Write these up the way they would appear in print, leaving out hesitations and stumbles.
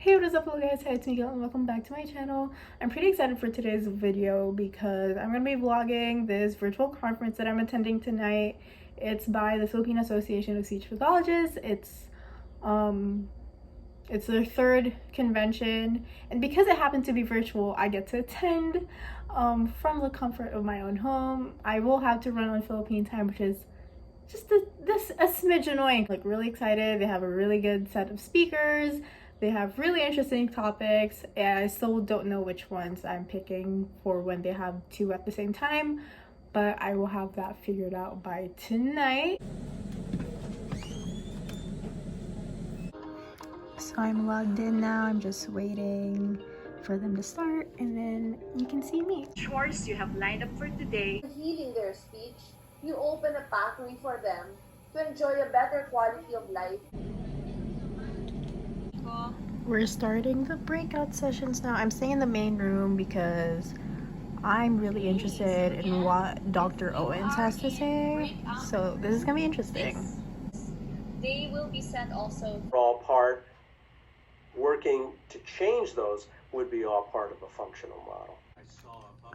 Hey, what is up, guys? Hi, it's Miguel and welcome back to my channel. I'm pretty excited for today's video because I'm going to be vlogging this virtual conference that I'm attending tonight. It's by the Philippine Association of Speech Pathologists. It's their third convention, and because it happened to be virtual, I get to attend from the comfort of my own home. I will have to run on Philippine time, which is just a smidge annoying. Like, really excited. They have a really good set of speakers. They have really interesting topics, and I still don't know which ones I'm picking for when they have two at the same time, but I will have that figured out by tonight. So I'm logged in now. I'm just waiting for them to start, and then you can see me. Chores you have lined up for today. Healing their speech, you open a pathway for them to enjoy a better quality of life. We're starting the breakout sessions now. I'm staying in the main room because I'm really interested in what Dr. Owens has to say. So this is gonna be interesting. They will be sent also. All part, working to change those would be all part of a functional model.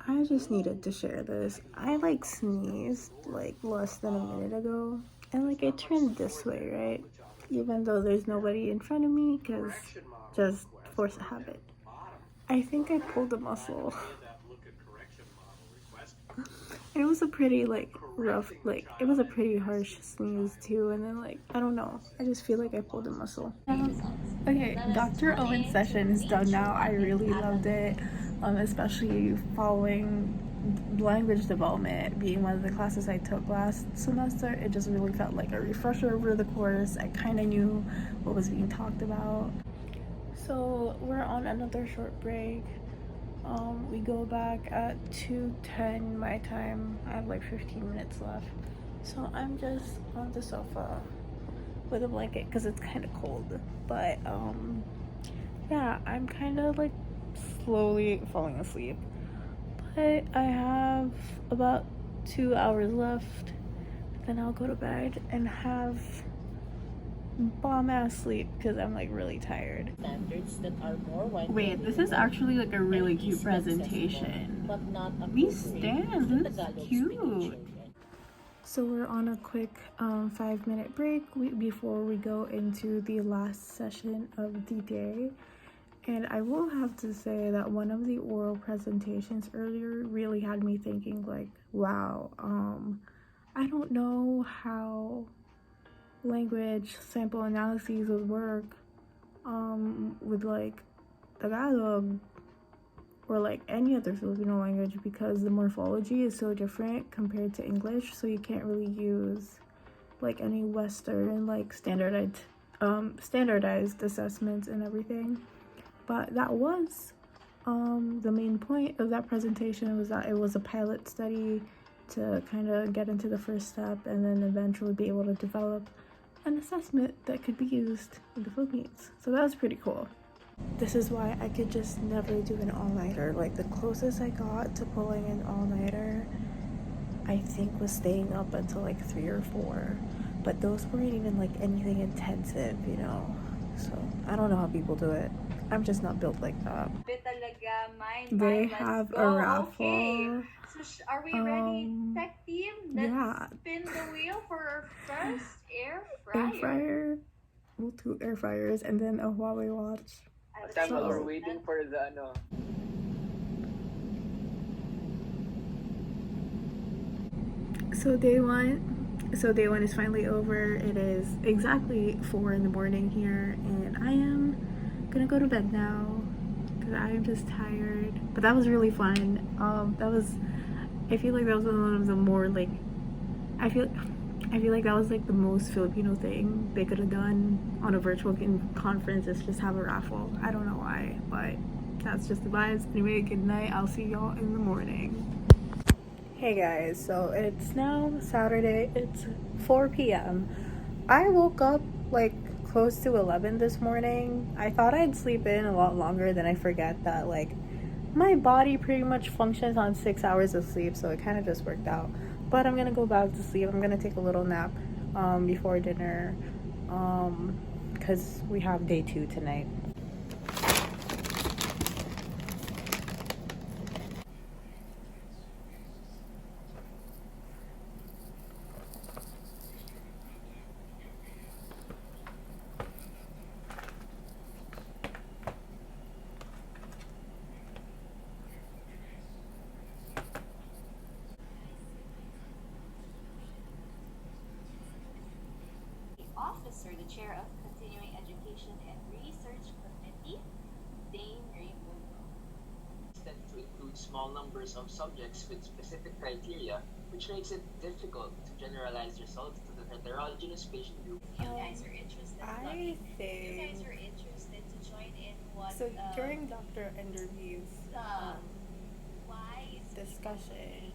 I just needed to share this. I like sneezed like less than a minute ago, and like I turned this way, right? Even though there's nobody in front of me, because just force a habit. I think I pulled a muscle. It was a pretty like rough, like it was a pretty harsh sneeze too, and then like I don't know, I just feel like I pulled a muscle. Okay, Dr. Owen's session is done now. I really loved it, especially following language development being one of the classes I took last semester. It just really felt like a refresher over the course. I kind of knew what was being talked about. So we're on another short break. We go back at 2:10 my time. I have like 15 minutes left, so I'm just on the sofa with a blanket because it's kind of cold. But yeah, I'm kind of like slowly falling asleep, but I have about 2 hours left, then I'll go to bed and have bomb ass sleep because I'm like really tired. Standards that are more widely. Wait, this is actually like a really cute presentation. But not These stands, this is cute. So we're on a quick 5-minute break before we go into the last session of the day. And I will have to say that one of the oral presentations earlier really had me thinking like, wow, I don't know how language sample analyses would work with like Tagalog or like any other Filipino language, because the morphology is so different compared to English, so you can't really use like any Western like standardized assessments and everything. But that was the main point of that presentation, was that it was a pilot study to kind of get into the first step and then eventually be able to develop an assessment that could be used in the Philippines. So that was pretty cool. This is why I could just never do an all-nighter. Like, the closest I got to pulling an all-nighter, I think, was staying up until like 3 or 4. But those weren't even like anything intensive, you know? So I don't know how people do it. I'm just not built like that. They have a raffle. Okay. So are we ready, tech team? Let's spin the wheel for our first air fryer. Well, 2 air fryers and then a Huawei watch. At time we're waiting for the So day one is finally over. It is exactly 4 in the morning here, and I am gonna go to bed now because I am just tired. But that was really fun. I feel like that was one of the more like I feel like that was like the most Filipino thing they could have done on a virtual conference, is just have a raffle. I don't know why, but that's just the vibes. Anyway, good night. I'll see y'all in the morning. Hey guys, so it's now Saturday. It's 4 p.m. I woke up like close to 11 this morning. I thought I'd sleep in a lot longer, then I forget that like my body pretty much functions on 6 hours of sleep, so it kind of just worked out. But I'm gonna go back to sleep. I'm gonna take a little nap before dinner because we have day 2 tonight. Officer, the Chair of Continuing Education and Research Committee, Dane Raimundo. Tend to include small numbers of subjects with specific criteria, which makes it difficult to generalize results to the heterogeneous patient group. If you guys are interested, to join in what so during Dr. Enderby's discussion,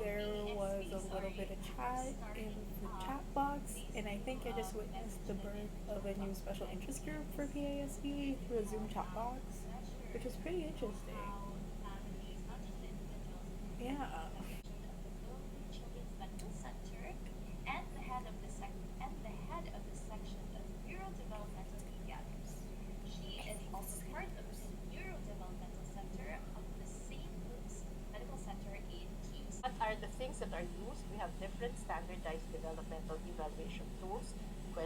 there was a little bit of chat in the chat box, and I think I just witnessed the birth of a new special interest group for PASP through a Zoom chat box, which was pretty interesting. Yeah. Children's Medical Center and the head of the section of neurodevelopmental pediatrics. She is also part of the neurodevelopmental center of the St. Luke's Medical Center in Keys. What are the things that are used? We have different standardized developmental evaluation tools. We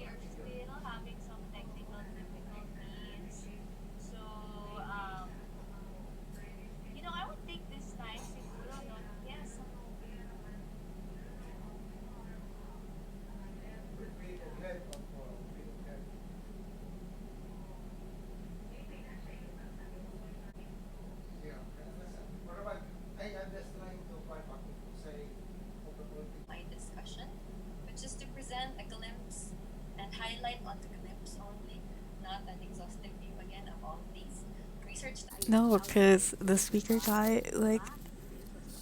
are still having some technical difficulties. So, I would take this time siguro, no? Yes. My discussion, which is to present a glimpse and highlight on the glimpse only, not an exhaustive view again of all these research. No, because the speaker got like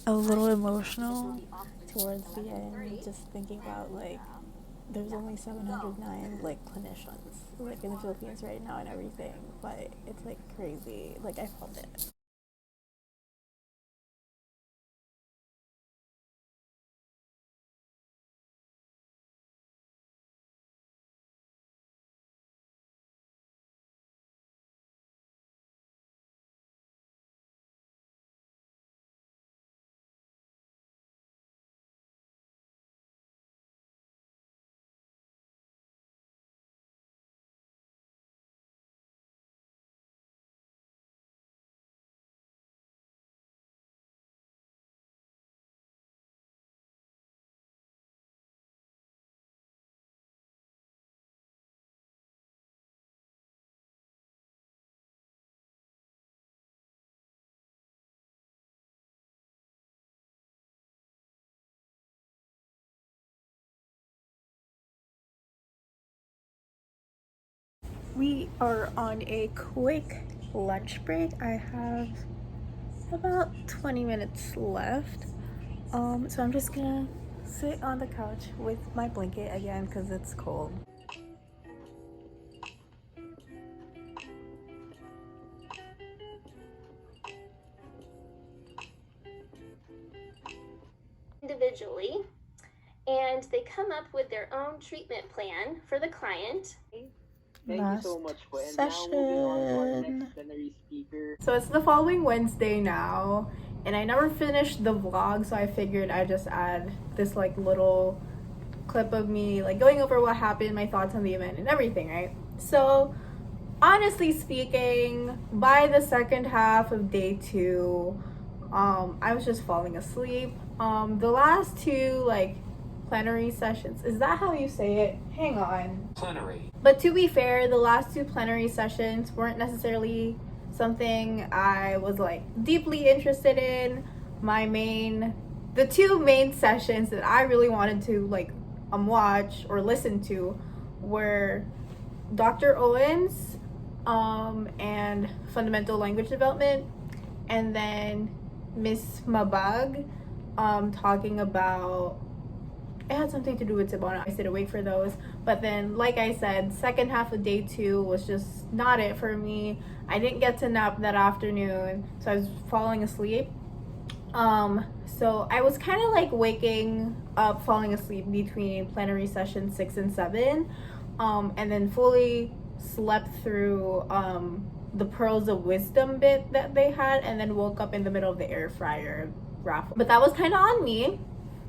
a little emotional towards the end, just thinking about like there's only 709 like clinicians like in the Philippines right now and everything, but it's like crazy. Like I felt it. We are on a quick lunch break. I have about 20 minutes left. So I'm just gonna sit on the couch with my blanket again because it's cold. Individually, and they come up with their own treatment plan for the client. Thank you so much po. And session. now moving on to our next plenary speaker. So it's the following Wednesday now, and I never finished the vlog, so I figured I'd just add this like little clip of me like going over what happened, my thoughts on the event and everything, right? So honestly speaking, by the second half of day 2, I was just falling asleep. The last 2 like plenary sessions, is that how you say it? Hang on. Plenary. But to be fair, the last 2 plenary sessions weren't necessarily something I was like deeply interested in. The 2 main sessions that I really wanted to like watch or listen to were Dr. Owens and fundamental language development, and then Miss Mabag talking about, it had something to do with Tibona. I stayed awake for those, but then like I said, second half of day 2 was just not it for me. I didn't get to nap that afternoon, so I was falling asleep. So I was kind of like waking up, falling asleep between plenary session 6 and 7, and then fully slept through the pearls of wisdom bit that they had, and then woke up in the middle of the air fryer raffle. But that was kind of on me.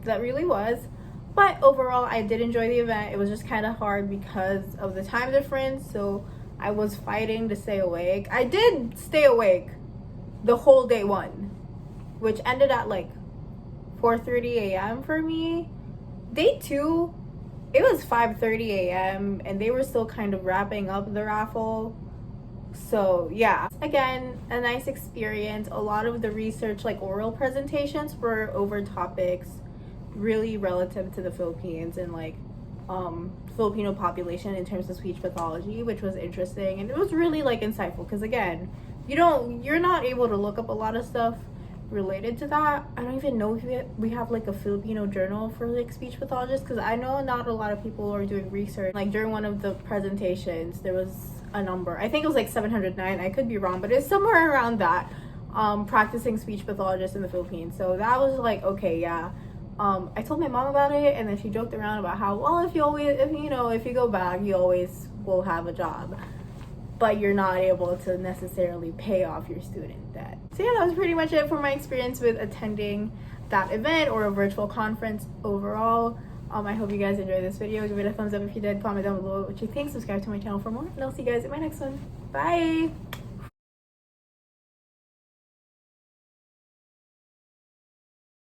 That really was. But overall, I did enjoy the event. It was just kind of hard because of the time difference, so I was fighting to stay awake. I did stay awake the whole day 1, which ended at like 4:30 a.m. for me. Day 2, it was 5:30 a.m. and they were still kind of wrapping up the raffle. So yeah, again, a nice experience. A lot of the research, like oral presentations, were over topics really relative to the Philippines and like Filipino population in terms of speech pathology, which was interesting, and it was really like insightful because again, you're not able to look up a lot of stuff related to that. I don't even know if we have like a Filipino journal for like speech pathologists, because I know not a lot of people are doing research. Like during one of the presentations there was a number, I think it was like 709, I could be wrong, but it's somewhere around that, practicing speech pathologists in the Philippines. So that was like, okay, yeah. I told my mom about it, and then she joked around about how, well, if you go back, you always will have a job, but you're not able to necessarily pay off your student debt. So yeah, that was pretty much it for my experience with attending that event or a virtual conference overall. I hope you guys enjoyed this video. Give it a thumbs up if you did. Comment down below what you think. Subscribe to my channel for more, and I'll see you guys in my next one. Bye!